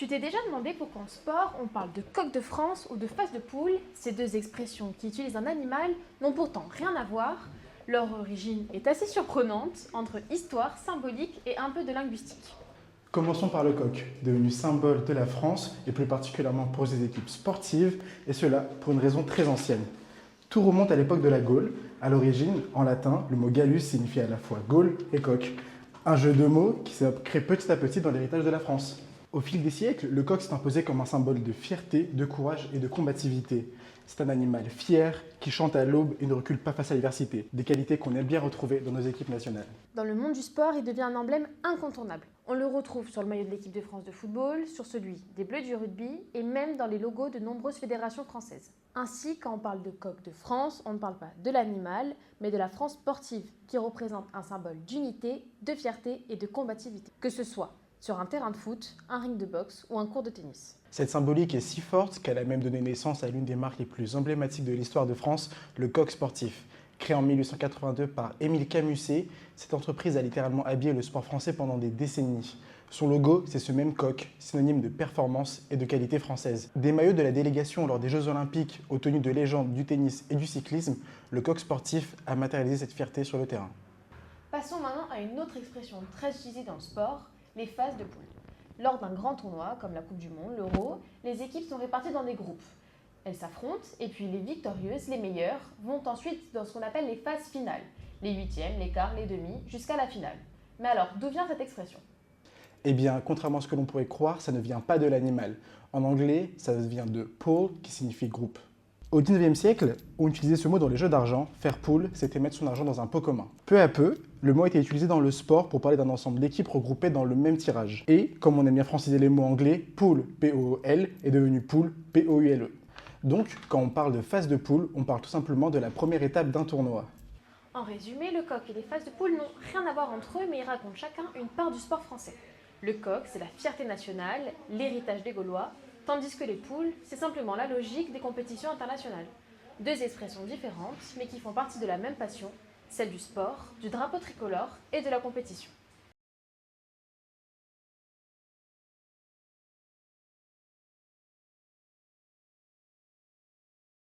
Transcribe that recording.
Tu t'es déjà demandé pourquoi en sport on parle de coq de France ou de face de poule? Ces deux expressions qui utilisent un animal n'ont pourtant rien à voir. Leur origine est assez surprenante, entre histoire, symbolique et un peu de linguistique. Commençons par le coq, devenu symbole de la France et plus particulièrement pour ses équipes sportives, et cela pour une raison très ancienne. Tout remonte à l'époque de la Gaule. À l'origine, en latin, le mot Gallus signifie à la fois Gaule et coq. Un jeu de mots qui s'est créé petit à petit dans l'héritage de la France. Au fil des siècles, le coq s'est imposé comme un symbole de fierté, de courage et de combativité. C'est un animal fier qui chante à l'aube et ne recule pas face à l'adversité, des qualités qu'on aime bien retrouver dans nos équipes nationales. Dans le monde du sport, il devient un emblème incontournable. On le retrouve sur le maillot de l'équipe de France de football, sur celui des Bleus du rugby et même dans les logos de nombreuses fédérations françaises. Ainsi, quand on parle de coq de France, on ne parle pas de l'animal, mais de la France sportive, qui représente un symbole d'unité, de fierté et de combativité. Que ce soit sur un terrain de foot, un ring de boxe ou un court de tennis. Cette symbolique est si forte qu'elle a même donné naissance à l'une des marques les plus emblématiques de l'histoire de France, le coq sportif. Créé en 1882 par Émile Camusset, cette entreprise a littéralement habillé le sport français pendant des décennies. Son logo, c'est ce même coq, synonyme de performance et de qualité française. Des maillots de la délégation lors des Jeux Olympiques aux tenues de légende du tennis et du cyclisme, le coq sportif a matérialisé cette fierté sur le terrain. Passons maintenant à une autre expression très utilisée dans le sport, les phases de poule. Lors d'un grand tournoi, comme la Coupe du Monde, l'Euro, les équipes sont réparties dans des groupes. Elles s'affrontent et puis les victorieuses, les meilleures, vont ensuite dans ce qu'on appelle les phases finales. Les huitièmes, les quarts, les demi, jusqu'à la finale. Mais alors, d'où vient cette expression? Eh bien, contrairement à ce que l'on pourrait croire, ça ne vient pas de l'animal. En anglais, ça vient de pool, qui signifie groupe. Au XIXe siècle, on utilisait ce mot dans les jeux d'argent. Faire pool, c'était mettre son argent dans un pot commun. Peu à peu, le mot a été utilisé dans le sport pour parler d'un ensemble d'équipes regroupées dans le même tirage. Et, comme on aime bien franciser les mots anglais, pool, P-O-O-L, est devenu pool, P-O-U-L-E. Donc, quand on parle de phase de poule, on parle tout simplement de la première étape d'un tournoi. En résumé, le coq et les phases de poule n'ont rien à voir entre eux, mais ils racontent chacun une part du sport français. Le coq, c'est la fierté nationale, l'héritage des Gaulois, tandis que les poules, c'est simplement la logique des compétitions internationales. Deux expressions différentes, mais qui font partie de la même passion, celle du sport, du drapeau tricolore et de la compétition.